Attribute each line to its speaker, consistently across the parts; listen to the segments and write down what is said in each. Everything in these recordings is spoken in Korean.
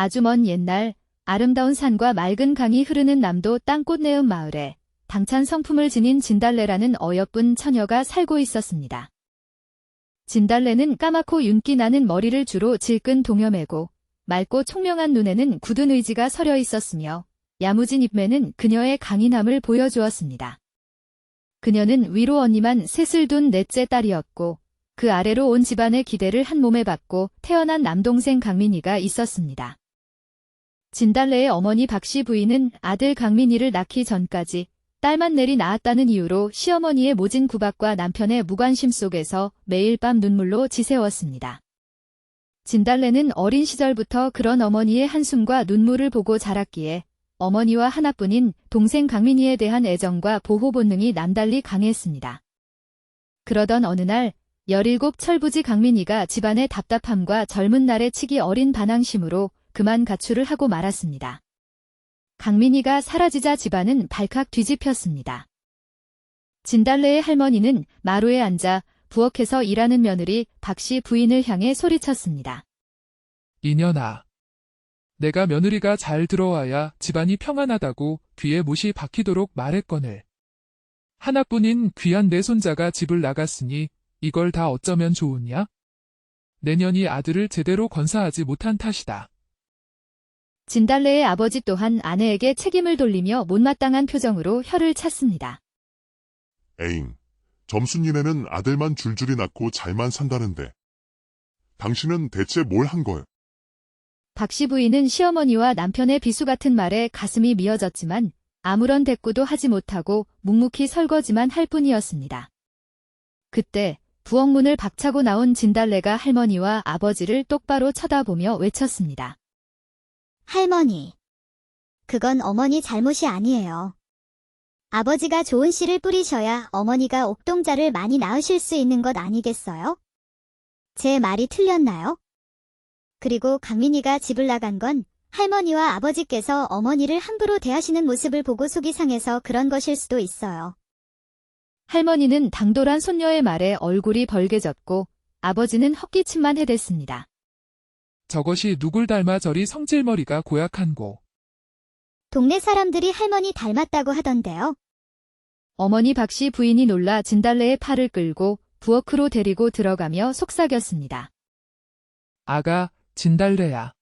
Speaker 1: 아주 먼 옛날 아름다운 산과 맑은 강이 흐르는 남도 땅꽃내음 마을에 당찬 성품을 지닌 진달래라는 어여쁜 처녀가 살고 있었습니다. 진달래는 까맣고 윤기 나는 머리를 주로 질끈 동여매고 맑고 총명한 눈에는 굳은 의지가 서려 있었으며 야무진 입매는 그녀의 강인함을 보여주었습니다. 그녀는 위로 언니만 셋을 둔 넷째 딸이었고 그 아래로 온 집안의 기대를 한 몸에 받고 태어난 남동생 강민이가 있었습니다. 진달래의 어머니 박씨 부인은 아들 강민이를 낳기 전까지 딸만 내리 낳았다는 이유로 시어머니의 모진 구박과 남편의 무관심 속에서 매일 밤 눈물로 지새웠습니다. 진달래는 어린 시절부터 그런 어머니의 한숨과 눈물을 보고 자랐기에 어머니와 하나뿐인 동생 강민이에 대한 애정과 보호 본능이 남달리 강했습니다. 그러던 어느 날 17 철부지 강민이가 집안의 답답함과 젊은 날의 치기 어린 반항심으로 그만 가출을 하고 말았습니다. 강민이가 사라지자 집안은 발칵 뒤집혔습니다. 진달래의 할머니는 마루에 앉아 부엌에서 일하는 며느리 박씨 부인을 향해 소리쳤습니다.
Speaker 2: 이년아, 내가 며느리가 잘 들어와야 집안이 평안하다고 귀에 못이 박히도록 말했거늘. 하나뿐인 귀한 내 손자가 집을 나갔으니 이걸 다 어쩌면 좋으냐? 내년이 아들을 제대로 건사하지 못한 탓이다.
Speaker 1: 진달래의 아버지 또한 아내에게 책임을 돌리며 못마땅한 표정으로 혀를 찼습니다.
Speaker 3: 에잉, 점순이네는 아들만 줄줄이 낳고 잘만 산다는데. 당신은 대체 뭘 한 거요?
Speaker 1: 박씨 부인은 시어머니와 남편의 비수 같은 말에 가슴이 미어졌지만 아무런 대꾸도 하지 못하고 묵묵히 설거지만 할 뿐이었습니다. 그때 부엌 문을 박차고 나온 진달래가 할머니와 아버지를 똑바로 쳐다보며 외쳤습니다.
Speaker 4: 할머니, 그건 어머니 잘못이 아니에요. 아버지가 좋은 씨를 뿌리셔야 어머니가 옥동자를 많이 낳으실 수 있는 것 아니겠어요? 제 말이 틀렸나요? 그리고 강민이가 집을 나간 건 할머니와 아버지께서 어머니를 함부로 대하시는 모습을 보고 속이 상해서 그런 것일 수도 있어요.
Speaker 1: 할머니는 당돌한 손녀의 말에 얼굴이 벌개졌고 아버지는 헛기침만 해댔습니다.
Speaker 2: 저것이 누굴 닮아 저리 성질머리가 고약한고.
Speaker 4: 동네 사람들이 할머니 닮았다고 하던데요.
Speaker 1: 어머니 박씨 부인이 놀라 진달래의 팔을 끌고 부엌으로 데리고 들어가며 속삭였습니다.
Speaker 2: 아가, 진달래야.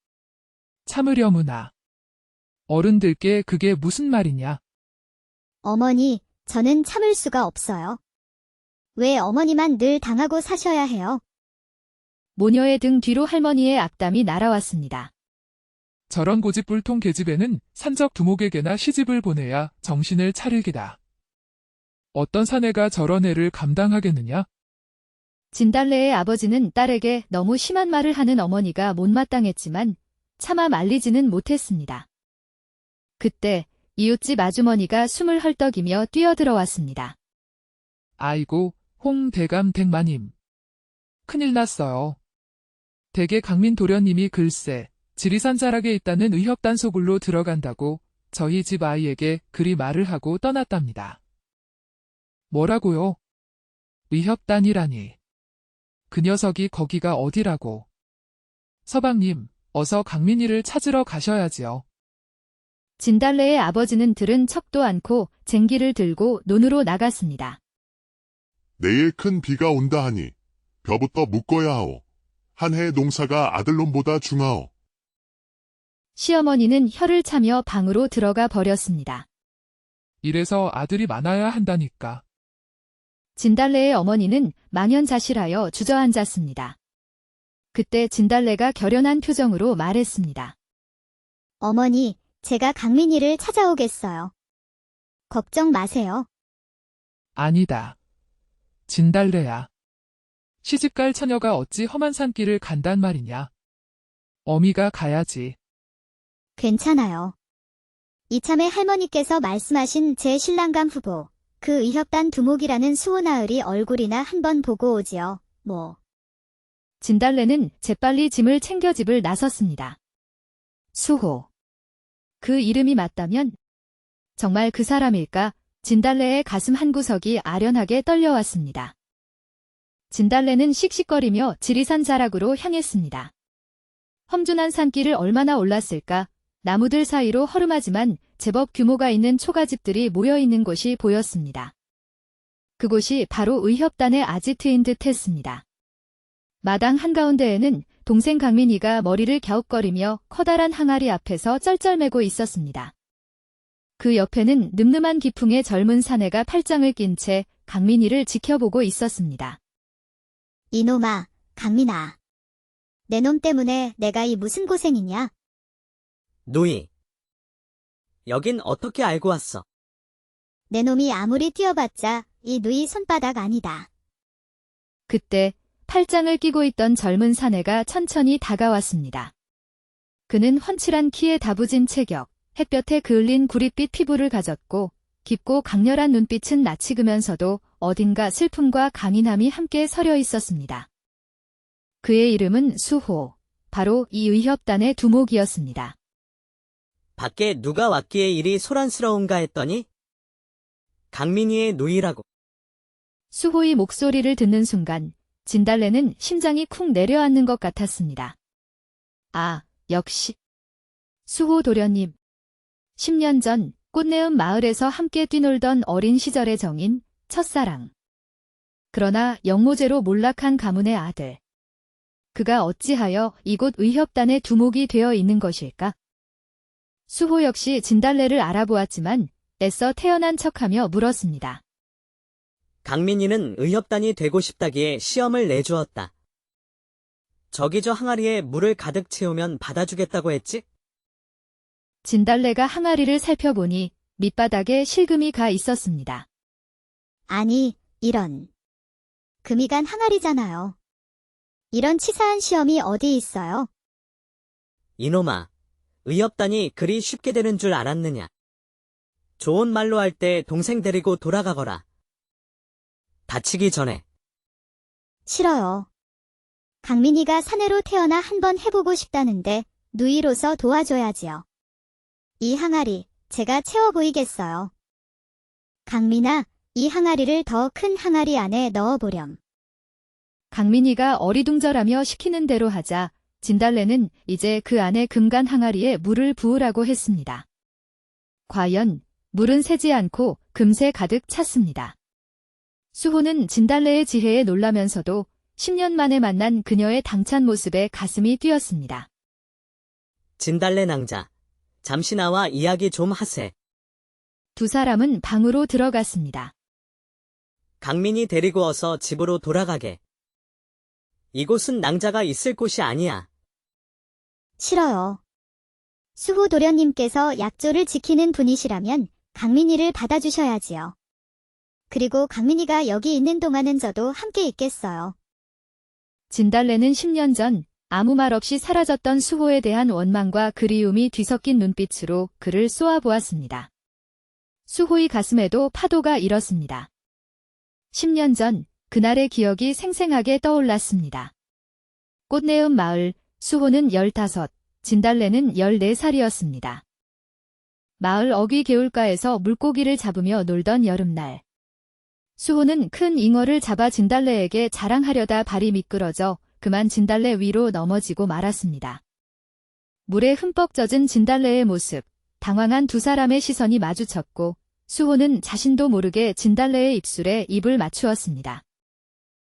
Speaker 2: 참으려무나. 어른들께 그게 무슨 말이냐?
Speaker 4: 어머니, 저는 참을 수가 없어요. 왜 어머니만 늘 당하고 사셔야 해요?
Speaker 1: 모녀의 등 뒤로 할머니의 악담이 날아왔습니다.
Speaker 2: 저런 고집불통 계집애는 산적 두목에게나 시집을 보내야 정신을 차리기다. 어떤 사내가 저런 애를 감당하겠느냐?
Speaker 1: 진달래의 아버지는 딸에게 너무 심한 말을 하는 어머니가 못마땅했지만 차마 말리지는 못했습니다. 그때 이웃집 아주머니가 숨을 헐떡이며 뛰어들어왔습니다.
Speaker 2: 아이고, 홍 대감 댁마님. 큰일 났어요. 댁의 강민 도련님이 글쎄 지리산 자락에 있다는 의협단 소굴로 들어간다고 저희 집 아이에게 그리 말을 하고 떠났답니다. 뭐라고요? 의협단이라니. 그 녀석이 거기가 어디라고. 서방님, 어서 강민이를 찾으러 가셔야지요.
Speaker 1: 진달래의 아버지는 들은 척도 않고 쟁기를 들고 논으로 나갔습니다.
Speaker 3: 내일 큰 비가 온다 하니 벼부터 묶어야 하오. 한 해의 농사가 아들놈보다 중하오.
Speaker 1: 시어머니는 혀를 차며 방으로 들어가 버렸습니다.
Speaker 2: 이래서 아들이 많아야 한다니까.
Speaker 1: 진달래의 어머니는 망연자실하여 주저앉았습니다. 그때 진달래가 결연한 표정으로 말했습니다.
Speaker 4: 어머니, 제가 강민이를 찾아오겠어요. 걱정 마세요.
Speaker 2: 아니다. 진달래야. 시집갈 처녀가 어찌 험한 산길을 간단 말이냐. 어미가 가야지.
Speaker 4: 괜찮아요. 이참에 할머니께서 말씀하신 제 신랑감 후보, 그 의협단 두목이라는 수호나으리 얼굴이나 한번 보고 오지요, 뭐.
Speaker 1: 진달래는 재빨리 짐을 챙겨 집을 나섰습니다. 수호. 그 이름이 맞다면 정말 그 사람일까? 진달래의 가슴 한구석이 아련하게 떨려왔습니다. 진달래는 씩씩거리며 지리산 자락으로 향했습니다. 험준한 산길을 얼마나 올랐을까? 나무들 사이로 허름하지만 제법 규모가 있는 초가집들이 모여있는 곳이 보였습니다. 그곳이 바로 의협단의 아지트인 듯 했습니다. 마당 한가운데에는 동생 강민이가 머리를 갸웃거리며 커다란 항아리 앞에서 쩔쩔매고 있었습니다. 그 옆에는 늠름한 기풍의 젊은 사내가 팔짱을 낀 채 강민이를 지켜보고 있었습니다.
Speaker 4: 이놈아, 강민아. 내 놈 때문에 내가 이 무슨 고생이냐?
Speaker 5: 누이. 여긴 어떻게 알고 왔어?
Speaker 4: 내 놈이 아무리 뛰어봤자 이 누이 손바닥 아니다.
Speaker 1: 그때 팔짱을 끼고 있던 젊은 사내가 천천히 다가왔습니다. 그는 훤칠한 키에 다부진 체격, 햇볕에 그을린 구릿빛 피부를 가졌고 깊고 강렬한 눈빛은 낯익으면서도 어딘가 슬픔과 강인함이 함께 서려 있었습니다. 그의 이름은 수호, 바로 이 의협단의 두목이었습니다.
Speaker 5: 밖에 누가 왔기에 이리 소란스러운가 했더니 강민이의 누이라고.
Speaker 1: 수호의 목소리를 듣는 순간 진달래는 심장이 쿵 내려앉는 것 같았습니다. 아, 역시. 수호 도련님. 10년 전 꽃내음 마을에서 함께 뛰놀던 어린 시절의 정인, 첫사랑. 그러나 영모제로 몰락한 가문의 아들. 그가 어찌하여 이곳 의협단의 두목이 되어 있는 것일까? 수호 역시 진달래를 알아보았지만 애써 태어난 척하며 물었습니다.
Speaker 5: 강민이는 의협단이 되고 싶다기에 시험을 내주었다. 저기 저 항아리에 물을 가득 채우면 받아주겠다고 했지?
Speaker 1: 진달래가 항아리를 살펴보니 밑바닥에 실금이 가 있었습니다.
Speaker 4: 아니, 이런. 금이 간 항아리잖아요. 이런 치사한 시험이 어디 있어요?
Speaker 5: 이놈아, 의협단이 그리 쉽게 되는 줄 알았느냐? 좋은 말로 할 때 동생 데리고 돌아가거라. 다치기 전에.
Speaker 4: 싫어요. 강민이가 사내로 태어나 한번 해보고 싶다는데 누이로서 도와줘야지요. 이 항아리 제가 채워 보이겠어요. 강민아, 이 항아리를 더 큰 항아리 안에 넣어보렴.
Speaker 1: 강민이가 어리둥절하며 시키는 대로 하자 진달래는 이제 그 안에 금간 항아리에 물을 부으라고 했습니다. 과연 물은 새지 않고 금세 가득 찼습니다. 수호는 진달래의 지혜에 놀라면서도 10년 만에 만난 그녀의 당찬 모습에 가슴이 뛰었습니다.
Speaker 5: 진달래 낭자, 잠시 나와 이야기 좀 하세.
Speaker 1: 두 사람은 방으로 들어갔습니다.
Speaker 5: 강민이 데리고 어서 집으로 돌아가게. 이곳은 낭자가 있을 곳이 아니야.
Speaker 4: 싫어요. 수호 도련님께서 약조를 지키는 분이시라면 강민이를 받아주셔야지요. 그리고 강민이가 여기 있는 동안은 저도 함께 있겠어요.
Speaker 1: 진달래는 10년 전 아무 말 없이 사라졌던 수호에 대한 원망과 그리움이 뒤섞인 눈빛으로 그를 쏘아보았습니다. 수호의 가슴에도 파도가 일었습니다. 10년 전 그날의 기억이 생생하게 떠올랐습니다. 꽃내음 마을, 수호는 15, 진달래는 14살이었습니다. 마을 어귀 개울가에서 물고기를 잡으며 놀던 여름날. 수호는 큰 잉어를 잡아 진달래에게 자랑하려다 발이 미끄러져 그만 진달래 위로 넘어지고 말았습니다. 물에 흠뻑 젖은 진달래의 모습, 당황한 두 사람의 시선이 마주쳤고 수호는 자신도 모르게 진달래의 입술에 입을 맞추었습니다.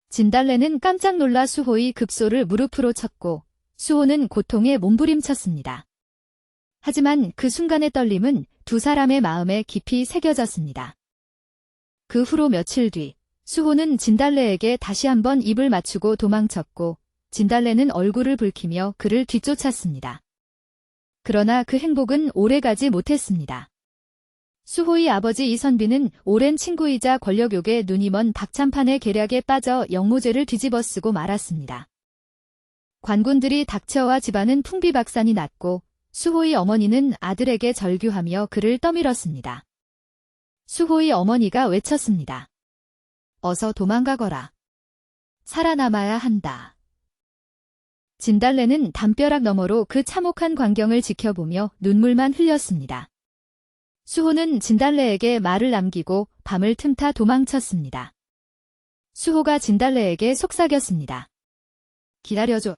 Speaker 1: 진달래는 깜짝 놀라 수호의 급소를 무릎으로 쳤고 수호는 고통에 몸부림쳤습니다. 하지만 그 순간의 떨림은 두 사람의 마음에 깊이 새겨졌습니다. 그 후로 며칠 뒤 수호는 진달래에게 다시 한번 입을 맞추고 도망쳤고 진달래는 얼굴을 붉히며 그를 뒤쫓았습니다. 그러나 그 행복은 오래가지 못했습니다. 수호의 아버지 이선비는 오랜 친구이자 권력욕에 눈이 먼 박찬판의 계략에 빠져 영모제를 뒤집어쓰고 말았습니다. 관군들이 닥쳐와 집안은 풍비박산이 났고 수호의 어머니는 아들에게 절규하며 그를 떠밀었습니다. 수호의 어머니가 외쳤습니다. 어서 도망가거라. 살아남아야 한다. 진달래는 담벼락 너머로 그 참혹한 광경을 지켜보며 눈물만 흘렸습니다. 수호는 진달래에게 말을 남기고 밤을 틈타 도망쳤습니다. 수호가 진달래에게 속삭였습니다. 기다려줘.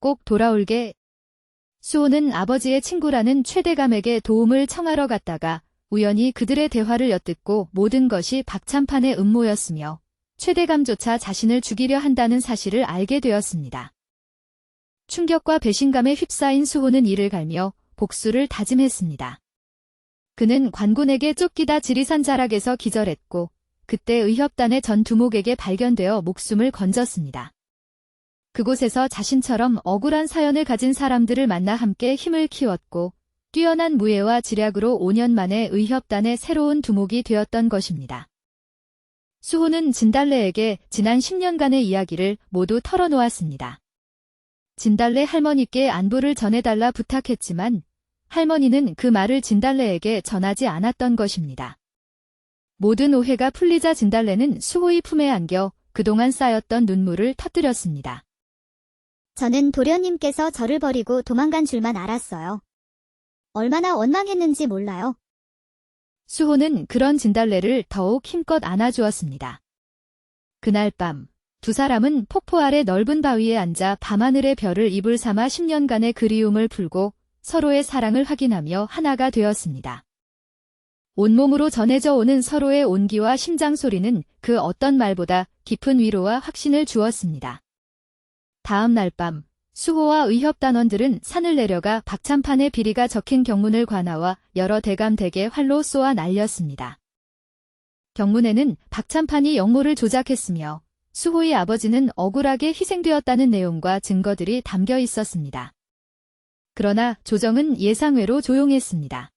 Speaker 1: 꼭 돌아올게. 수호는 아버지의 친구라는 최대감에게 도움을 청하러 갔다가 우연히 그들의 대화를 엿듣고 모든 것이 박찬판의 음모였으며 최대감조차 자신을 죽이려 한다는 사실을 알게 되었습니다. 충격과 배신감에 휩싸인 수호는 이를 갈며 복수를 다짐했습니다. 그는 관군에게 쫓기다 지리산 자락에서 기절했고 그때 의협단의 전 두목에게 발견되어 목숨을 건졌습니다. 그곳에서 자신처럼 억울한 사연을 가진 사람들을 만나 함께 힘을 키웠고 뛰어난 무예와 지략으로 5년 만에 의협단의 새로운 두목이 되었던 것입니다. 수호는 진달래에게 지난 10년간의 이야기를 모두 털어놓았습니다. 진달래 할머니께 안부를 전해달라 부탁했지만 할머니는 그 말을 진달래에게 전하지 않았던 것입니다. 모든 오해가 풀리자 진달래는 수호의 품에 안겨 그동안 쌓였던 눈물을 터뜨렸습니다.
Speaker 4: 저는 도련님께서 저를 버리고 도망간 줄만 알았어요. 얼마나 원망했는지 몰라요.
Speaker 1: 수호는 그런 진달래를 더욱 힘껏 안아주었습니다. 그날 밤, 두 사람은 폭포 아래 넓은 바위에 앉아 밤하늘의 별을 이불 삼아 10년간의 그리움을 풀고 서로의 사랑을 확인하며 하나가 되었습니다. 온몸으로 전해져 오는 서로의 온기와 심장 소리는 그 어떤 말보다 깊은 위로와 확신을 주었습니다. 다음 날 밤, 수호와 의협단원들은 산을 내려가 박찬판의 비리가 적힌 경문을 관하와 여러 대감대게 활로 쏘아 날렸습니다. 경문에는 박찬판이 역모를 조작했으며 수호의 아버지는 억울하게 희생되었다는 내용과 증거들이 담겨 있었습니다. 그러나 조정은 예상외로 조용했습니다.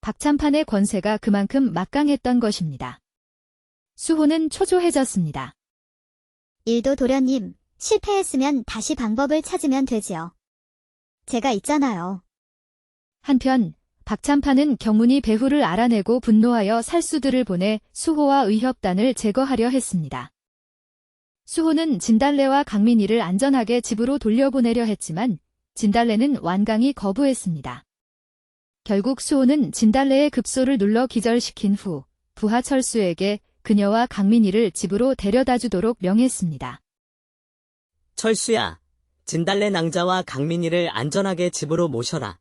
Speaker 1: 박찬판의 권세가 그만큼 막강했던 것입니다. 수호는 초조해졌습니다.
Speaker 4: 일도 도련님, 실패했으면 다시 방법을 찾으면 되지요. 제가 있잖아요.
Speaker 1: 한편 박찬판은 경문이 배후를 알아내고 분노하여 살수들을 보내 수호와 의협단을 제거하려 했습니다. 수호는 진달래와 강민이를 안전하게 집으로 돌려보내려 했지만 진달래는 완강히 거부했습니다. 결국 수호는 진달래의 급소를 눌러 기절시킨 후 부하철수에게 그녀와 강민이를 집으로 데려다주도록 명했습니다.
Speaker 5: 철수야, 진달래 낭자와 강민이를 안전하게 집으로 모셔라.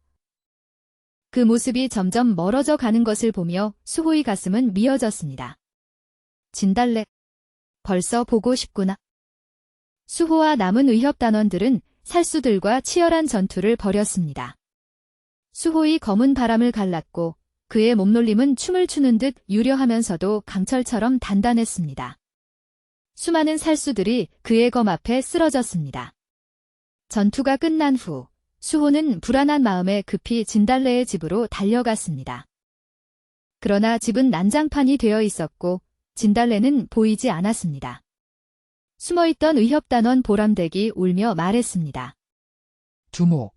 Speaker 1: 그 모습이 점점 멀어져 가는 것을 보며 수호의 가슴은 미어졌습니다. 진달래, 벌써 보고 싶구나. 수호와 남은 의협단원들은 살수들과 치열한 전투를 벌였습니다. 수호의 검은 바람을 갈랐고 그의 몸놀림은 춤을 추는 듯 유려하면서도 강철처럼 단단했습니다. 수많은 살수들이 그의 검 앞에 쓰러졌습니다. 전투가 끝난 후 수호는 불안한 마음에 급히 진달래의 집으로 달려갔습니다. 그러나 집은 난장판이 되어 있었고 진달래는 보이지 않았습니다. 숨어있던 의협단원 보람댁이 울며 말했습니다.
Speaker 2: 두목.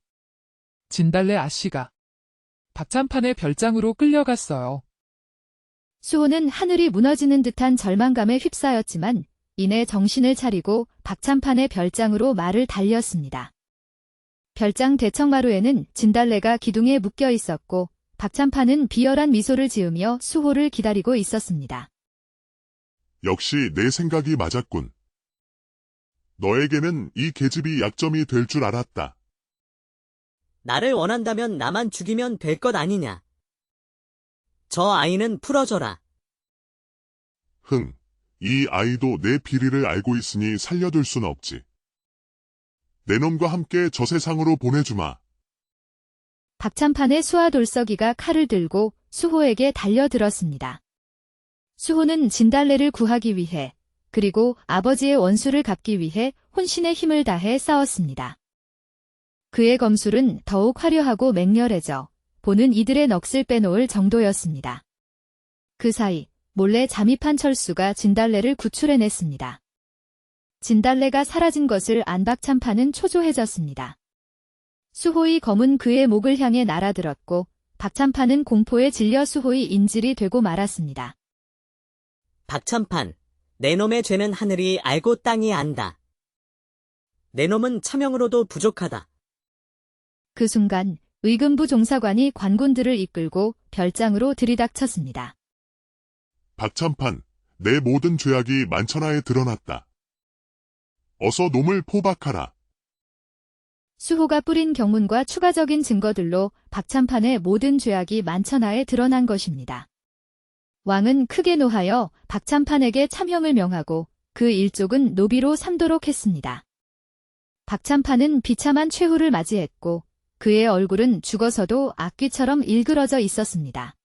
Speaker 2: 진달래 아씨가 박찬판의 별장으로 끌려갔어요.
Speaker 1: 수호는 하늘이 무너지는 듯한 절망감에 휩싸였지만 이내 정신을 차리고 박찬판의 별장으로 말을 달렸습니다. 별장 대청마루에는 진달래가 기둥에 묶여 있었고 박찬판은 비열한 미소를 지으며 수호를 기다리고 있었습니다.
Speaker 3: 역시 내 생각이 맞았군. 너에게는 이 계집이 약점이 될 줄 알았다.
Speaker 5: 나를 원한다면 나만 죽이면 될 것 아니냐. 저 아이는 풀어줘라.
Speaker 3: 흥, 이 아이도 내 비리를 알고 있으니 살려둘 순 없지. 내 놈과 함께 저 세상으로 보내주마.
Speaker 1: 박찬판의 수하돌서기가 칼을 들고 수호에게 달려들었습니다. 수호는 진달래를 구하기 위해 그리고 아버지의 원수를 갚기 위해 혼신의 힘을 다해 싸웠습니다. 그의 검술은 더욱 화려하고 맹렬해져 보는 이들의 넋을 빼놓을 정도였습니다. 그 사이 몰래 잠입한 철수가 진달래를 구출해냈습니다. 진달래가 사라진 것을 안 박찬판은 초조해졌습니다. 수호의 검은 그의 목을 향해 날아들었고 박찬판은 공포에 질려 수호의 인질이 되고 말았습니다.
Speaker 5: 박찬판, 내 놈의 죄는 하늘이 알고 땅이 안다. 내 놈은 차명으로도 부족하다.
Speaker 1: 그 순간 의금부 종사관이 관군들을 이끌고 별장으로 들이닥쳤습니다.
Speaker 3: 박찬판, 내 모든 죄악이 만천하에 드러났다. 어서 놈을 포박하라.
Speaker 1: 수호가 뿌린 경문과 추가적인 증거들로 박찬판의 모든 죄악이 만천하에 드러난 것입니다. 왕은 크게 노하여 박찬판에게 참형을 명하고 그 일족은 노비로 삼도록 했습니다. 박찬판은 비참한 최후를 맞이했고 그의 얼굴은 죽어서도 악귀처럼 일그러져 있었습니다.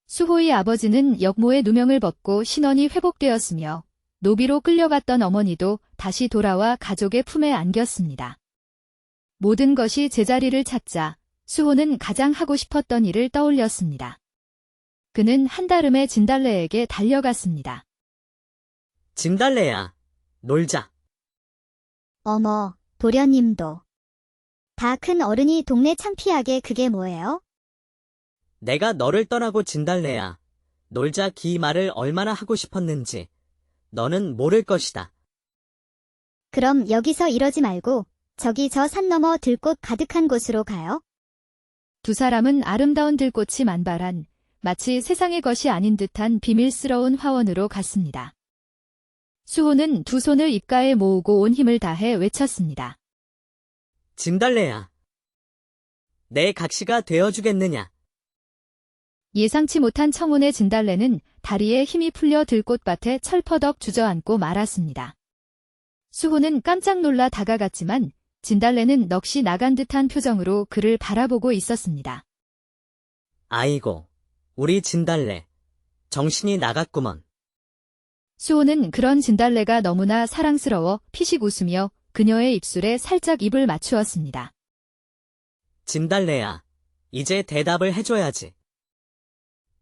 Speaker 1: 수호의 아버지는 역모의 누명을 벗고 신원이 회복되었으며 노비로 끌려갔던 어머니도 다시 돌아와 가족의 품에 안겼습니다. 모든 것이 제자리를 찾자 수호는 가장 하고 싶었던 일을 떠올렸습니다. 그는 한달음에 진달래에게 달려갔습니다.
Speaker 5: 진달래야, 놀자.
Speaker 4: 어머, 도련님도. 다 큰 어른이 동네 창피하게 그게 뭐예요?
Speaker 5: 내가 너를 떠나고 진달래야, 놀자 기 말을 얼마나 하고 싶었는지 너는 모를 것이다.
Speaker 4: 그럼 여기서 이러지 말고 저기 저 산 너머 들꽃 가득한 곳으로 가요.
Speaker 1: 두 사람은 아름다운 들꽃이 만발한 마치 세상의 것이 아닌 듯한 비밀스러운 화원으로 갔습니다. 수호는 두 손을 입가에 모으고 온 힘을 다해 외쳤습니다.
Speaker 5: 진달래야, 내 각시가 되어주겠느냐?
Speaker 1: 예상치 못한 청혼의 진달래는 다리에 힘이 풀려 들꽃밭에 철퍼덕 주저앉고 말았습니다. 수호는 깜짝 놀라 다가갔지만 진달래는 넋이 나간 듯한 표정으로 그를 바라보고 있었습니다.
Speaker 5: 아이고, 우리 진달래, 정신이 나갔구먼.
Speaker 1: 수호는 그런 진달래가 너무나 사랑스러워 피식 웃으며 그녀의 입술에 살짝 입을 맞추었습니다.
Speaker 5: 진달래야, 이제 대답을 해줘야지.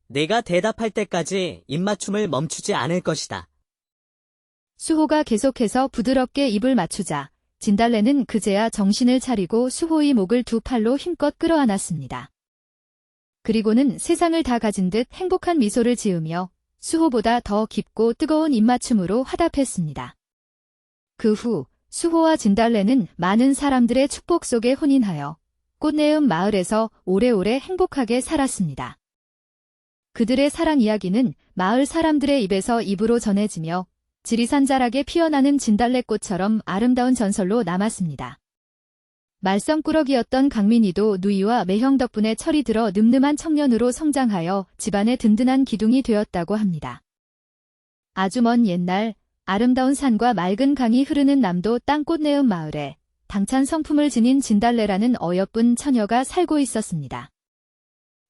Speaker 5: 내가 대답할 때까지 입맞춤을 멈추지 않을 것이다.
Speaker 1: 수호가 계속해서 부드럽게 입을 맞추자 진달래는 그제야 정신을 차리고 수호의 목을 두 팔로 힘껏 끌어안았습니다. 그리고는 세상을 다 가진 듯 행복한 미소를 지으며 수호보다 더 깊고 뜨거운 입맞춤으로 화답했습니다. 그 후 수호와 진달래는 많은 사람들의 축복 속에 혼인하여 꽃내음 마을에서 오래오래 행복하게 살았습니다. 그들의 사랑 이야기는 마을 사람들의 입에서 입으로 전해지며 지리산자락에 피어나는 진달래꽃처럼 아름다운 전설로 남았습니다. 말썽꾸러기였던 강민이도 누이와 매형 덕분에 철이 들어 늠름한 청년으로 성장하여 집안의 든든한 기둥이 되었다고 합니다. 아주 먼 옛날 아름다운 산과 맑은 강이 흐르는 남도 땅꽃내음 마을에 당찬 성품을 지닌 진달래라는 어여쁜 처녀가 살고 있었습니다.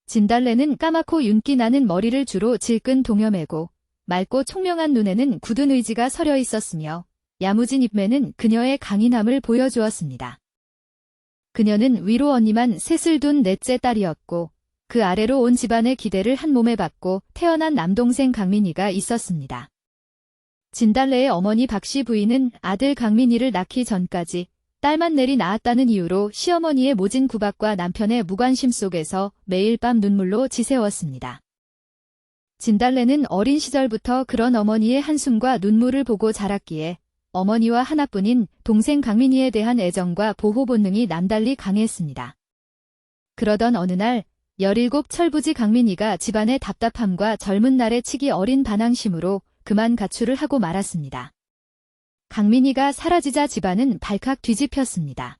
Speaker 1: 진달래는 까맣고 윤기 나는 머리를 주로 질끈 동여매고 맑고 총명한 눈에는 굳은 의지가 서려 있었으며 야무진 입매는 그녀의 강인함을 보여주었습니다. 그녀는 위로 언니만 셋을 둔 넷째 딸이었고 그 아래로 온 집안의 기대를 한 몸에 받고 태어난 남동생 강민이가 있었습니다. 진달래의 어머니 박씨 부인은 아들 강민이를 낳기 전까지 딸만 내리 낳았다는 이유로 시어머니의 모진 구박과 남편의 무관심 속에서 매일 밤 눈물로 지새웠습니다. 진달래는 어린 시절부터 그런 어머니의 한숨과 눈물을 보고 자랐기에 어머니와 하나뿐인 동생 강민이에 대한 애정과 보호 본능이 남달리 강했습니다. 그러던 어느 날 17 철부지 강민이가 집안의 답답함과 젊은 날의 치기 어린 반항심으로 그만 가출을 하고 말았습니다. 강민이가 사라지자 집안은 발칵 뒤집혔습니다.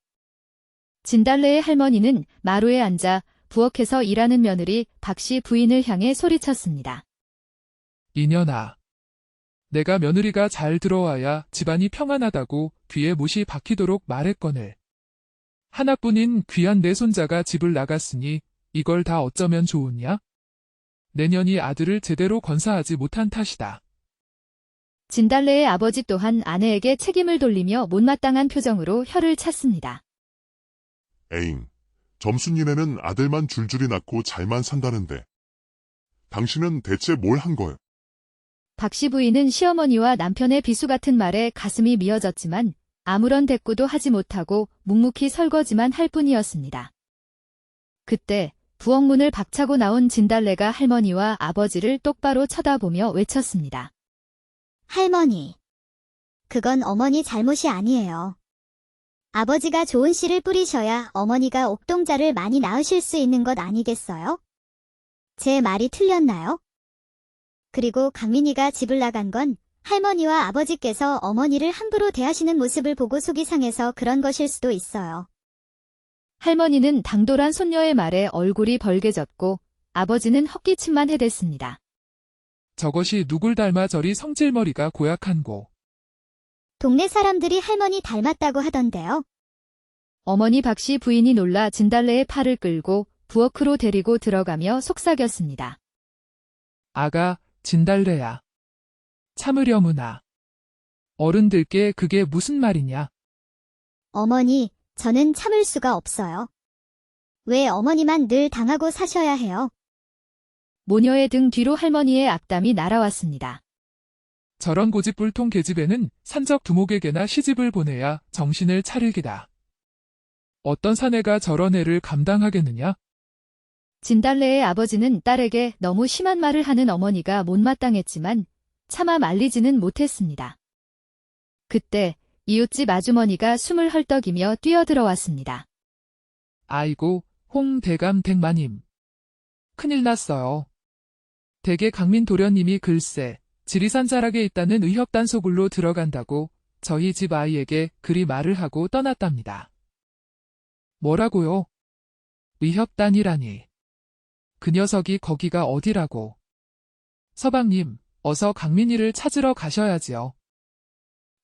Speaker 1: 진달래의 할머니는 마루에 앉아 부엌에서 일하는 며느리 박씨 부인을 향해 소리쳤습니다.
Speaker 2: 이년아. 내가 며느리가 잘 들어와야 집안이 평안하다고 귀에 못이 박히도록 말했거늘. 하나뿐인 귀한 내 손자가 집을 나갔으니 이걸 다 어쩌면 좋으냐? 내년이 아들을 제대로 건사하지 못한 탓이다.
Speaker 1: 진달래의 아버지 또한 아내에게 책임을 돌리며 못마땅한 표정으로 혀를 찼습니다.
Speaker 3: 에잉, 점순이네는 아들만 줄줄이 낳고 잘만 산다는데. 당신은 대체 뭘 한 거요?
Speaker 1: 박씨 부인은 시어머니와 남편의 비수 같은 말에 가슴이 미어졌지만 아무런 대꾸도 하지 못하고 묵묵히 설거지만 할 뿐이었습니다. 그때 부엌문을 박차고 나온 진달래가 할머니와 아버지를 똑바로 쳐다보며 외쳤습니다.
Speaker 4: 할머니. 그건 어머니 잘못이 아니에요. 아버지가 좋은 씨를 뿌리셔야 어머니가 옥동자를 많이 낳으실 수 있는 것 아니겠어요? 제 말이 틀렸나요? 그리고 강민이가 집을 나간 건 할머니와 아버지께서 어머니를 함부로 대하시는 모습을 보고 속이 상해서 그런 것일 수도 있어요.
Speaker 1: 할머니는 당돌한 손녀의 말에 얼굴이 벌개졌고 아버지는 헛기침만 해댔습니다.
Speaker 2: 저것이 누굴 닮아 저리 성질머리가 고약한고.
Speaker 4: 동네 사람들이 할머니 닮았다고 하던데요.
Speaker 1: 어머니 박씨 부인이 놀라 진달래의 팔을 끌고 부엌으로 데리고 들어가며 속삭였습니다.
Speaker 2: 아가, 진달래야. 참으려무나. 어른들께 그게 무슨 말이냐?
Speaker 4: 어머니, 저는 참을 수가 없어요. 왜 어머니만 늘 당하고 사셔야 해요?
Speaker 1: 모녀의 등 뒤로 할머니의 악담이 날아왔습니다.
Speaker 2: 저런 고집불통 계집애는 산적 두목에게나 시집을 보내야 정신을 차리기다. 어떤 사내가 저런 애를 감당하겠느냐?
Speaker 1: 진달래의 아버지는 딸에게 너무 심한 말을 하는 어머니가 못마땅했지만 차마 말리지는 못했습니다. 그때 이웃집 아주머니가 숨을 헐떡이며 뛰어들어왔습니다.
Speaker 2: 아이고, 홍 대감 댁마님. 큰일 났어요. 댁의 강민 도련님이 글쎄 지리산 자락에 있다는 의협단 소굴로 들어간다고 저희 집 아이에게 그리 말을 하고 떠났답니다. 뭐라고요? 의협단이라니. 그 녀석이 거기가 어디라고. 서방님, 어서 강민이를 찾으러 가셔야지요.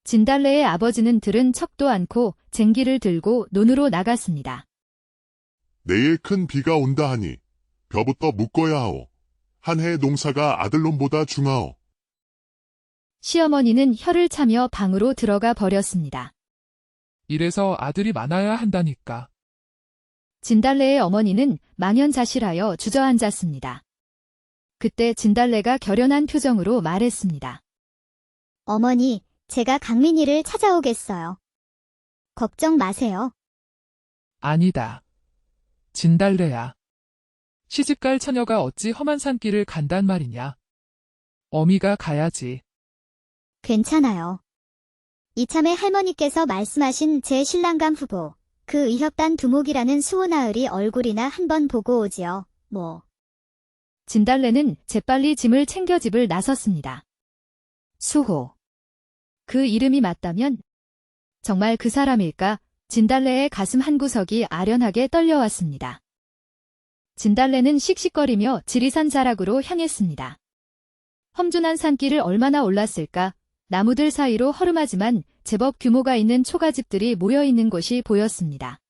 Speaker 1: 진달래의 아버지는 들은 척도 않고 쟁기를 들고 논으로 나갔습니다.
Speaker 3: 내일 큰 비가 온다 하니 벼부터 묶어야 하오. 한 해의 농사가 아들놈보다 중하오.
Speaker 1: 시어머니는 혀를 차며 방으로 들어가 버렸습니다.
Speaker 2: 이래서 아들이 많아야 한다니까.
Speaker 1: 진달래의 어머니는 망연자실하여 주저앉았습니다. 그때 진달래가 결연한 표정으로 말했습니다.
Speaker 4: 어머니, 제가 강민이를 찾아오겠어요. 걱정 마세요.
Speaker 2: 아니다. 진달래야. 시집갈 처녀가 어찌 험한 산길을 간단 말이냐. 어미가 가야지.
Speaker 4: 괜찮아요. 이참에 할머니께서 말씀하신 제 신랑감 후보, 그 의협단 두목이라는 수호나으리 얼굴이나 한번 보고 오지요. 뭐.
Speaker 1: 진달래는 재빨리 짐을 챙겨 집을 나섰습니다. 수호. 그 이름이 맞다면 정말 그 사람일까? 진달래의 가슴 한구석이 아련하게 떨려왔습니다. 진달래는 씩씩거리며 지리산 자락으로 향했습니다. 험준한 산길을 얼마나 올랐을까? 나무들 사이로 허름하지만 제법 규모가 있는 초가집들이 모여있는 곳이 보였습니다.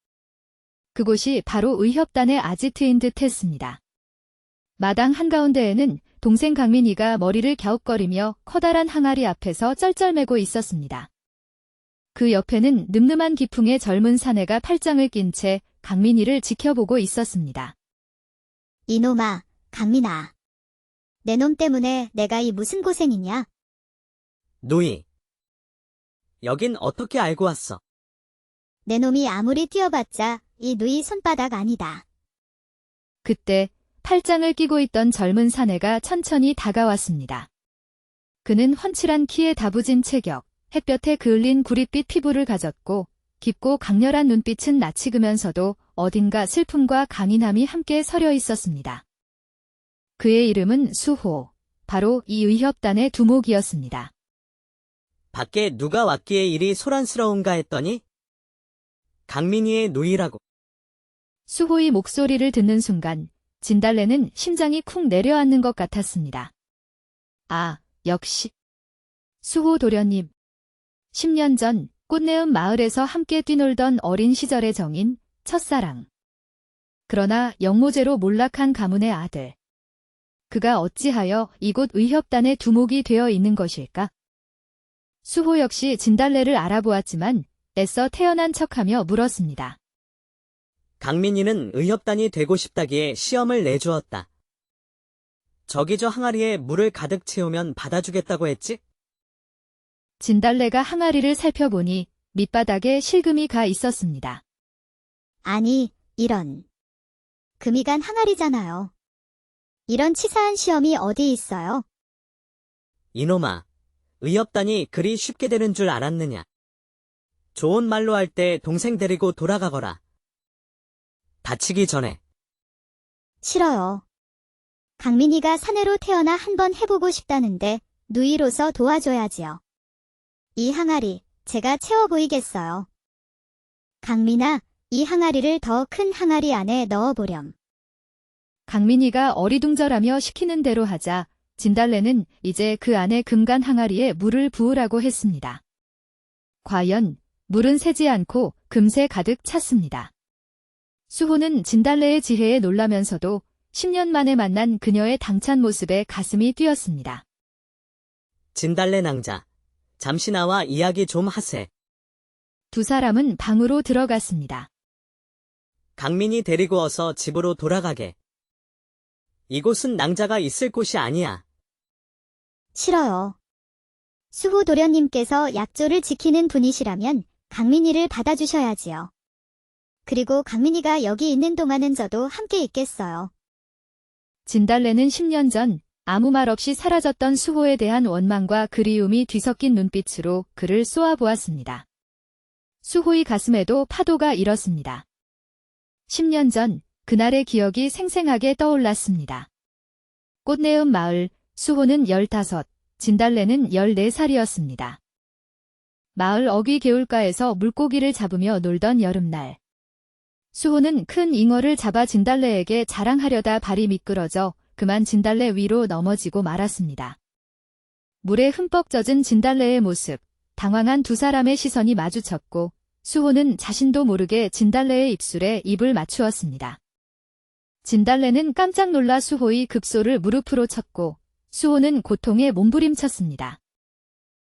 Speaker 1: 그곳이 바로 의협단의 아지트인 듯 했습니다. 마당 한가운데에는 동생 강민이가 머리를 갸웃거리며 커다란 항아리 앞에서 쩔쩔매고 있었습니다. 그 옆에는 늠름한 기풍의 젊은 사내가 팔짱을 낀 채 강민이를 지켜보고 있었습니다.
Speaker 4: 이놈아, 강민아. 내 놈 때문에 내가 이 무슨 고생이냐?
Speaker 5: 누이. 여긴 어떻게 알고 왔어?
Speaker 4: 내 놈이 아무리 뛰어봤자 이 누이 손바닥 아니다.
Speaker 1: 그때 팔짱을 끼고 있던 젊은 사내가 천천히 다가왔습니다. 그는 훤칠한 키에 다부진 체격, 햇볕에 그을린 구릿빛 피부를 가졌고 깊고 강렬한 눈빛은 낯익으면서도 어딘가 슬픔과 강인함이 함께 서려 있었습니다. 그의 이름은 수호, 바로 이 의협단의 두목이었습니다.
Speaker 5: 밖에 누가 왔기에 이리 소란스러운가 했더니 강민이의 누이라고.
Speaker 1: 수호의 목소리를 듣는 순간 진달래는 심장이 쿵 내려앉는 것 같았습니다. 아, 역시. 수호 도련님. 10년 전 꽃내음 마을에서 함께 뛰놀던 어린 시절의 정인, 첫사랑. 그러나 영모제로 몰락한 가문의 아들. 그가 어찌하여 이곳 의협단의 두목이 되어 있는 것일까? 수호 역시 진달래를 알아보았지만 애써 태어난 척하며 물었습니다.
Speaker 5: 강민이는 의협단이 되고 싶다기에 시험을 내주었다. 저기 저 항아리에 물을 가득 채우면 받아주겠다고 했지?
Speaker 1: 진달래가 항아리를 살펴보니 밑바닥에 실금이 가 있었습니다.
Speaker 4: 아니, 이런. 금이 간 항아리잖아요. 이런 치사한 시험이 어디 있어요?
Speaker 5: 이놈아, 의협단이 그리 쉽게 되는 줄 알았느냐? 좋은 말로 할 때 동생 데리고 돌아가거라. 다치기 전에.
Speaker 4: 싫어요. 강민이가 사내로 태어나 한번 해보고 싶다는데 누이로서 도와줘야지요. 이 항아리 제가 채워 보이겠어요. 강민아, 이 항아리를 더 큰 항아리 안에 넣어보렴.
Speaker 1: 강민이가 어리둥절하며 시키는 대로 하자 진달래는 이제 그 안에 금간 항아리에 물을 부으라고 했습니다. 과연 물은 새지 않고 금세 가득 찼습니다. 수호는 진달래의 지혜에 놀라면서도 10년 만에 만난 그녀의 당찬 모습에 가슴이 뛰었습니다.
Speaker 5: 진달래 낭자, 잠시 나와 이야기 좀 하세.
Speaker 1: 두 사람은 방으로 들어갔습니다.
Speaker 5: 강민이 데리고 어서 집으로 돌아가게. 이곳은 낭자가 있을 곳이 아니야.
Speaker 4: 싫어요. 수호 도련님께서 약조를 지키는 분이시라면 강민이를 받아주셔야지요. 그리고 강민이가 여기 있는 동안은 저도 함께 있겠어요.
Speaker 1: 진달래는 10년 전 아무 말 없이 사라졌던 수호에 대한 원망과 그리움이 뒤섞인 눈빛으로 그를 쏘아보았습니다. 수호의 가슴에도 파도가 일었습니다. 10년 전 그날의 기억이 생생하게 떠올랐습니다. 꽃내음 마을, 수호는 15, 진달래는 14살이었습니다. 마을 어귀 개울가에서 물고기를 잡으며 놀던 여름날. 수호는 큰 잉어를 잡아 진달래에게 자랑하려다 발이 미끄러져 그만 진달래 위로 넘어지고 말았습니다. 물에 흠뻑 젖은 진달래의 모습, 당황한 두 사람의 시선이 마주쳤고 수호는 자신도 모르게 진달래의 입술에 입을 맞추었습니다. 진달래는 깜짝 놀라 수호의 급소를 무릎으로 쳤고 수호는 고통에 몸부림쳤습니다.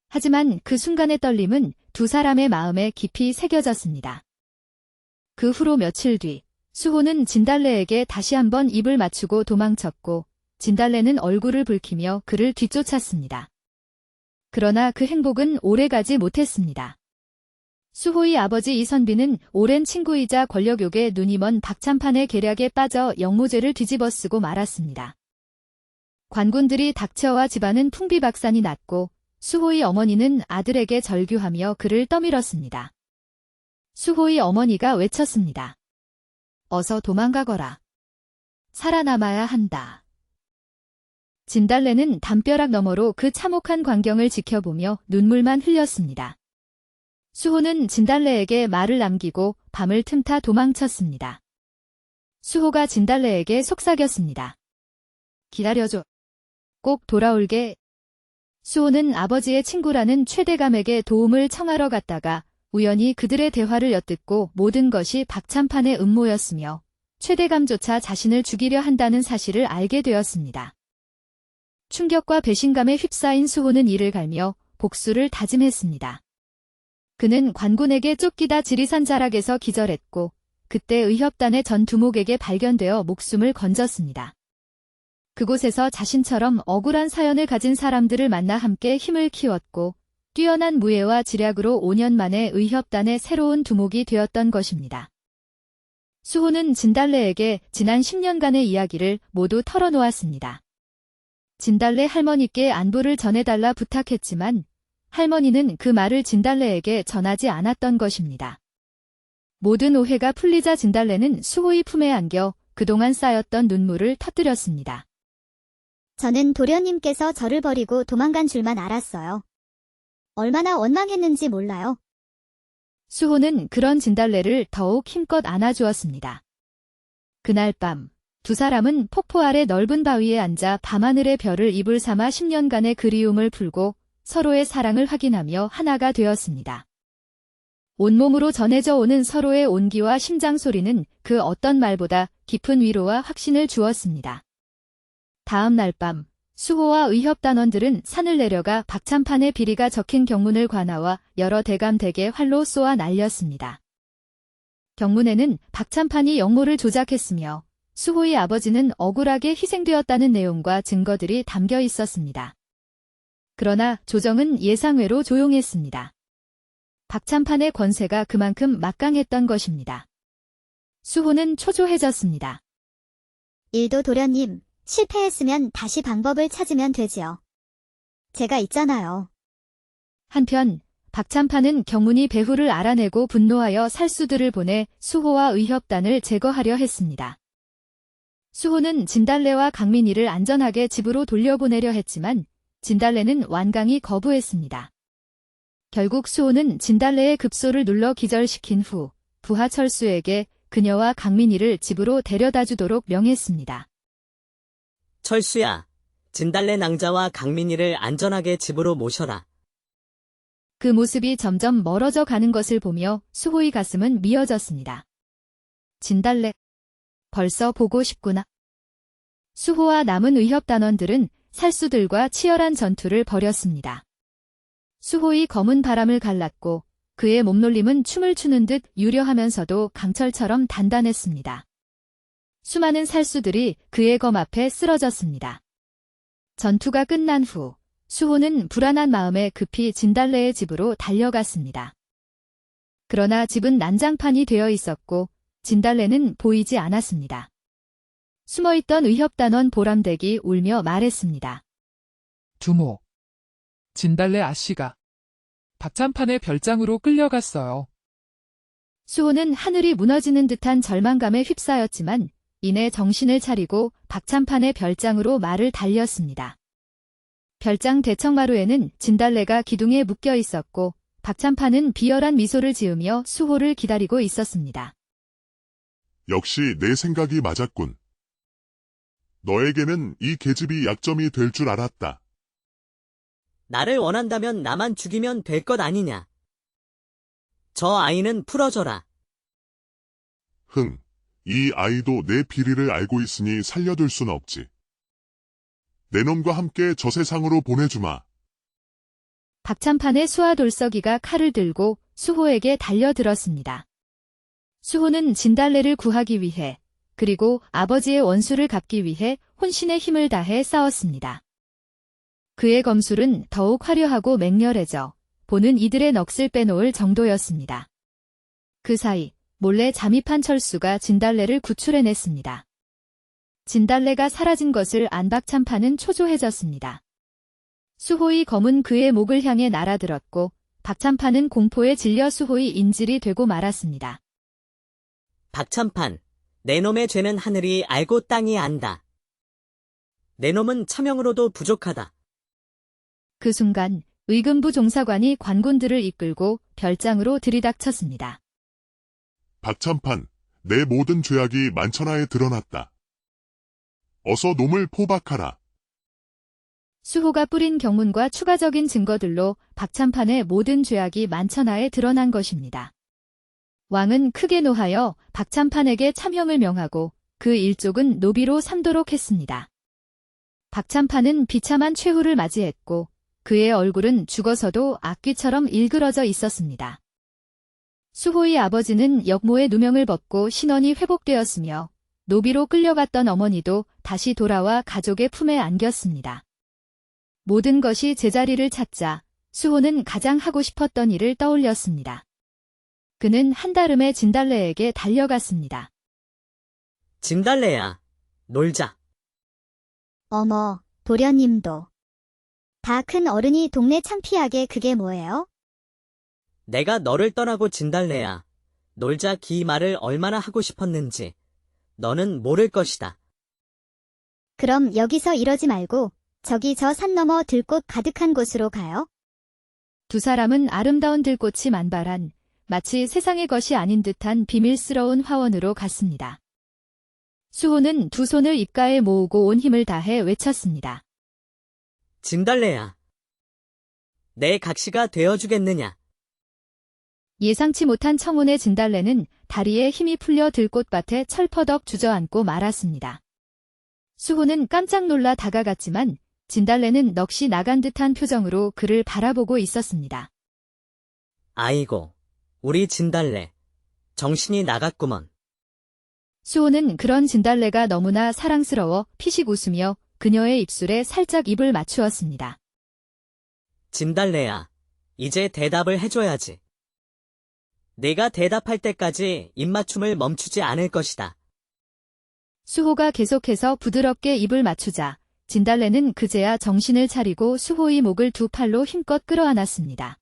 Speaker 1: 하지만 그 순간의 떨림은 두 사람의 마음에 깊이 새겨졌습니다. 그 후로 며칠 뒤 수호는 진달래에게 다시 한번 입을 맞추고 도망쳤고 진달래는 얼굴을 붉히며 그를 뒤쫓았습니다. 그러나 그 행복은 오래가지 못했습니다. 수호의 아버지 이선비는 오랜 친구이자 권력욕에 눈이 먼 박찬판의 계략에 빠져 영모죄를 뒤집어쓰고 말았습니다. 관군들이 닥쳐와 집안은 풍비박산이 났고 수호의 어머니는 아들에게 절규하며 그를 떠밀었습니다. 수호의 어머니가 외쳤습니다. 어서 도망가거라. 살아남아야 한다. 진달래는 담벼락 너머로 그 참혹한 광경을 지켜보며 눈물만 흘렸습니다. 수호는 진달래에게 말을 남기고 밤을 틈타 도망쳤습니다. 수호가 진달래에게 속삭였습니다. 기다려줘. 꼭 돌아올게. 수호는 아버지의 친구라는 최대감에게 도움을 청하러 갔다가 우연히 그들의 대화를 엿듣고 모든 것이 박찬판의 음모였으며 최대감조차 자신을 죽이려 한다는 사실을 알게 되었습니다. 충격과 배신감에 휩싸인 수호는 이를 갈며 복수를 다짐했습니다. 그는 관군에게 쫓기다 지리산 자락에서 기절했고 그때 의협단의 전 두목에게 발견되어 목숨을 건졌습니다. 그곳에서 자신처럼 억울한 사연을 가진 사람들을 만나 함께 힘을 키웠고 뛰어난 무예와 지략으로 5년 만에 의협단의 새로운 두목이 되었던 것입니다. 수호는 진달래에게 지난 10년간의 이야기를 모두 털어놓았습니다. 진달래 할머니께 안부를 전해달라 부탁했지만 할머니는 그 말을 진달래에게 전하지 않았던 것입니다. 모든 오해가 풀리자 진달래는 수호의 품에 안겨 그동안 쌓였던 눈물을 터뜨렸습니다.
Speaker 4: 저는 도련님께서 저를 버리고 도망간 줄만 알았어요. 얼마나 원망했는지 몰라요.
Speaker 1: 수호는 그런 진달래를 더욱 힘껏 안아주었습니다. 그날 밤, 두 사람은 폭포 아래 넓은 바위에 앉아 밤하늘의 별을 이불 삼아 10년간의 그리움을 풀고 서로의 사랑을 확인하며 하나가 되었습니다. 온몸으로 전해져 오는 서로의 온기와 심장 소리는 그 어떤 말보다 깊은 위로와 확신을 주었습니다. 다음 날 밤, 수호와 의협단원들은 산을 내려가 박찬판의 비리가 적힌 경문을 관하와 여러 대감대게 활로 쏘아 날렸습니다. 경문에는 박찬판이 영모를 조작했으며 수호의 아버지는 억울하게 희생되었다는 내용과 증거들이 담겨 있었습니다. 그러나 조정은 예상외로 조용했습니다. 박찬판의 권세가 그만큼 막강했던 것입니다. 수호는 초조해졌습니다.
Speaker 4: 일도 도련님, 실패했으면 다시 방법을 찾으면 되지요. 제가 있잖아요.
Speaker 1: 한편 박찬판은 경문이 배후를 알아내고 분노하여 살수들을 보내 수호와 의협단을 제거하려 했습니다. 수호는 진달래와 강민이를 안전하게 집으로 돌려보내려 했지만 진달래는 완강히 거부했습니다. 결국 수호는 진달래의 급소를 눌러 기절시킨 후 부하 철수에게 그녀와 강민이를 집으로 데려다 주도록 명했습니다.
Speaker 5: 철수야, 진달래 낭자와 강민이를 안전하게 집으로 모셔라.
Speaker 1: 그 모습이 점점 멀어져 가는 것을 보며 수호의 가슴은 미어졌습니다. 진달래, 벌써 보고 싶구나. 수호와 남은 의협단원들은 살수들과 치열한 전투를 벌였습니다. 수호의 검은 바람을 갈랐고 그의 몸놀림은 춤을 추는 듯 유려하면서도 강철처럼 단단했습니다. 수많은 살수들이 그의 검 앞에 쓰러졌습니다. 전투가 끝난 후 수호는 불안한 마음에 급히 진달래의 집으로 달려갔습니다. 그러나 집은 난장판이 되어 있었고 진달래는 보이지 않았습니다. 숨어있던 의협단원 보람댁이 울며 말했습니다.
Speaker 2: 두모. 진달래 아씨가 박찬판의 별장으로 끌려갔어요.
Speaker 1: 수호는 하늘이 무너지는 듯한 절망감에 휩싸였지만 이내 정신을 차리고 박찬판의 별장으로 말을 달렸습니다. 별장 대청마루에는 진달래가 기둥에 묶여 있었고 박찬판은 비열한 미소를 지으며 수호를 기다리고 있었습니다.
Speaker 3: 역시 내 생각이 맞았군. 너에게는 이 계집이 약점이 될 줄 알았다.
Speaker 5: 나를 원한다면 나만 죽이면 될 것 아니냐. 저 아이는 풀어줘라.
Speaker 3: 흥, 이 아이도 내 비리를 알고 있으니 살려둘 순 없지. 내 놈과 함께 저 세상으로 보내주마.
Speaker 1: 박찬판의 수하 돌서기가 칼을 들고 수호에게 달려들었습니다. 수호는 진달래를 구하기 위해 그리고 아버지의 원수를 갚기 위해 혼신의 힘을 다해 싸웠습니다. 그의 검술은 더욱 화려하고 맹렬해져 보는 이들의 넋을 빼놓을 정도였습니다. 그 사이 몰래 잠입한 철수가 진달래를 구출해냈습니다. 진달래가 사라진 것을 안 박찬판은 초조해졌습니다. 수호의 검은 그의 목을 향해 날아들었고 박찬판은 공포에 질려 수호의 인질이 되고 말았습니다.
Speaker 5: 박찬판, 내 놈의 죄는 하늘이 알고 땅이 안다. 내 놈은 차명으로도 부족하다.
Speaker 1: 그 순간 의금부 종사관이 관군들을 이끌고 별장으로 들이닥쳤습니다.
Speaker 3: 박찬판, 내 모든 죄악이 만천하에 드러났다. 어서 놈을 포박하라.
Speaker 1: 수호가 뿌린 경문과 추가적인 증거들로 박찬판의 모든 죄악이 만천하에 드러난 것입니다. 왕은 크게 노하여 박찬판에게 참형을 명하고 그 일족은 노비로 삼도록 했습니다. 박찬판은 비참한 최후를 맞이했고 그의 얼굴은 죽어서도 악귀처럼 일그러져 있었습니다. 수호의 아버지는 역모의 누명을 벗고 신원이 회복되었으며 노비로 끌려갔던 어머니도 다시 돌아와 가족의 품에 안겼습니다. 모든 것이 제자리를 찾자 수호는 가장 하고 싶었던 일을 떠올렸습니다. 그는 한달음에 진달래에게 달려갔습니다.
Speaker 5: 진달래야, 놀자.
Speaker 4: 어머, 도련님도. 다 큰 어른이 동네 창피하게 그게 뭐예요?
Speaker 5: 내가 너를 떠나고 진달래야, 놀자 기 말을 얼마나 하고 싶었는지 너는 모를 것이다.
Speaker 4: 그럼 여기서 이러지 말고 저기 저 산 너머 들꽃 가득한 곳으로 가요.
Speaker 1: 두 사람은 아름다운 들꽃이 만발한 마치 세상의 것이 아닌 듯한 비밀스러운 화원으로 갔습니다. 수호는 두 손을 입가에 모으고 온 힘을 다해 외쳤습니다.
Speaker 5: 진달래야, 내 각시가 되어주겠느냐?
Speaker 1: 예상치 못한 청혼의 진달래는 다리에 힘이 풀려 들꽃밭에 철퍼덕 주저앉고 말았습니다. 수호는 깜짝 놀라 다가갔지만 진달래는 넋이 나간 듯한 표정으로 그를 바라보고 있었습니다.
Speaker 5: 아이고, 우리 진달래, 정신이 나갔구먼.
Speaker 1: 수호는 그런 진달래가 너무나 사랑스러워 피식 웃으며 그녀의 입술에 살짝 입을 맞추었습니다.
Speaker 5: 진달래야, 이제 대답을 해줘야지. 내가 대답할 때까지 입맞춤을 멈추지 않을 것이다.
Speaker 1: 수호가 계속해서 부드럽게 입을 맞추자 진달래는 그제야 정신을 차리고 수호의 목을 두 팔로 힘껏 끌어안았습니다.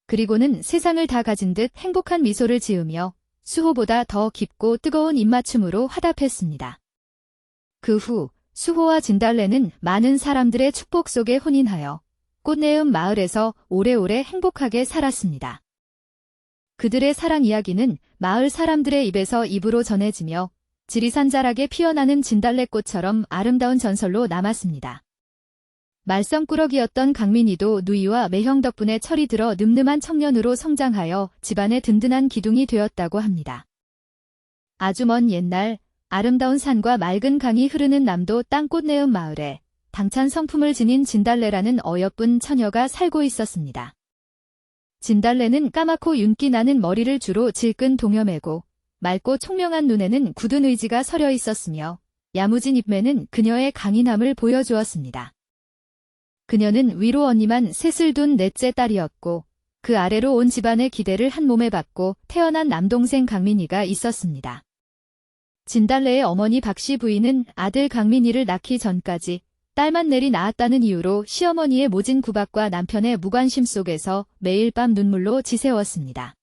Speaker 1: 그리고는 세상을 다 가진 듯 행복한 미소를 지으며 수호보다 더 깊고 뜨거운 입맞춤으로 화답했습니다. 그 후 수호와 진달래는 많은 사람들의 축복 속에 혼인하여 꽃내음 마을에서 오래오래 행복하게 살았습니다. 그들의 사랑 이야기는 마을 사람들의 입에서 입으로 전해지며 지리산 자락에 피어나는 진달래꽃처럼 아름다운 전설로 남았습니다. 말썽꾸러기였던 강민이도 누이와 매형 덕분에 철이 들어 늠름한 청년으로 성장하여 집안의 든든한 기둥이 되었다고 합니다. 아주 먼 옛날 아름다운 산과 맑은 강이 흐르는 남도 땅꽃내음 마을에 당찬 성품을 지닌 진달래라는 어여쁜 처녀가 살고 있었습니다. 진달래는 까맣고 윤기 나는 머리를 주로 질끈 동여매고 맑고 총명한 눈에는 굳은 의지가 서려 있었으며 야무진 입매는 그녀의 강인함을 보여주었습니다. 그녀는 위로 언니만 셋을 둔 넷째 딸이었고 그 아래로 온 집안의 기대를 한 몸에 받고 태어난 남동생 강민이가 있었습니다. 진달래의 어머니 박씨 부인은 아들 강민이를 낳기 전까지 딸만 내리 낳았다는 이유로 시어머니의 모진 구박과 남편의 무관심 속에서 매일 밤 눈물로 지새웠습니다.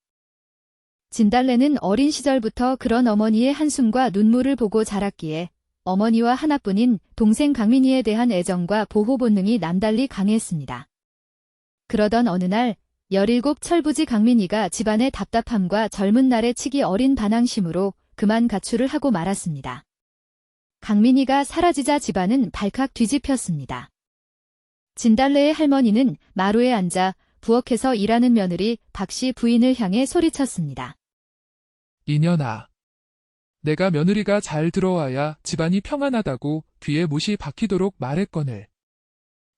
Speaker 1: 진달래는 어린 시절부터 그런 어머니의 한숨과 눈물을 보고 자랐기에 어머니와 하나뿐인 동생 강민이에 대한 애정과 보호 본능이 남달리 강했습니다. 그러던 어느 날 17 철부지 강민이가 집안의 답답함과 젊은 날의 치기 어린 반항심으로 그만 가출을 하고 말았습니다. 강민이가 사라지자 집안은 발칵 뒤집혔습니다. 진달래의 할머니는 마루에 앉아 부엌에서 일하는 며느리 박씨 부인을 향해 소리쳤습니다.
Speaker 2: 이년아. 내가 며느리가 잘 들어와야 집안이 평안하다고 귀에 못이 박히도록 말했거늘.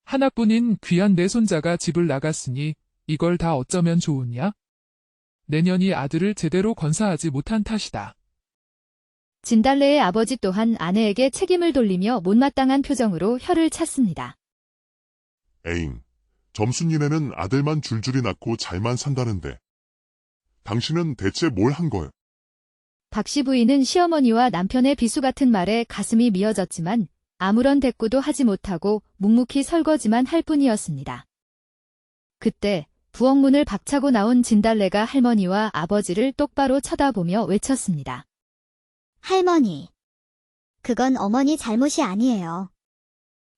Speaker 2: 하나뿐인 귀한 내 손자가 집을 나갔으니 이걸 다 어쩌면 좋으냐? 내년이 아들을 제대로 건사하지 못한 탓이다.
Speaker 1: 진달래의 아버지 또한 아내에게 책임을 돌리며 못마땅한 표정으로 혀를 찼습니다.
Speaker 3: 에잉, 점순이네는 아들만 줄줄이 낳고 잘만 산다는데. 당신은 대체 뭘 한 거요?
Speaker 1: 박씨 부인은 시어머니와 남편의 비수 같은 말에 가슴이 미어졌지만 아무런 대꾸도 하지 못하고 묵묵히 설거지만 할 뿐이었습니다. 그때 부엌문을 박차고 나온 진달래가 할머니와 아버지를 똑바로 쳐다보며 외쳤습니다.
Speaker 4: 할머니. 그건 어머니 잘못이 아니에요.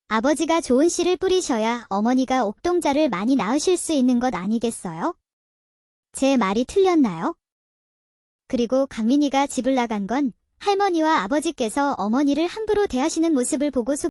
Speaker 4: 아버지가 좋은 씨를 뿌리셔야 어머니가 옥동자를 많이 낳으실 수 있는 것 아니겠어요? 제 말이 틀렸나요? 그리고 강민이가 집을 나간 건 할머니와 아버지께서 어머니를 함부로 대하시는 모습을 보고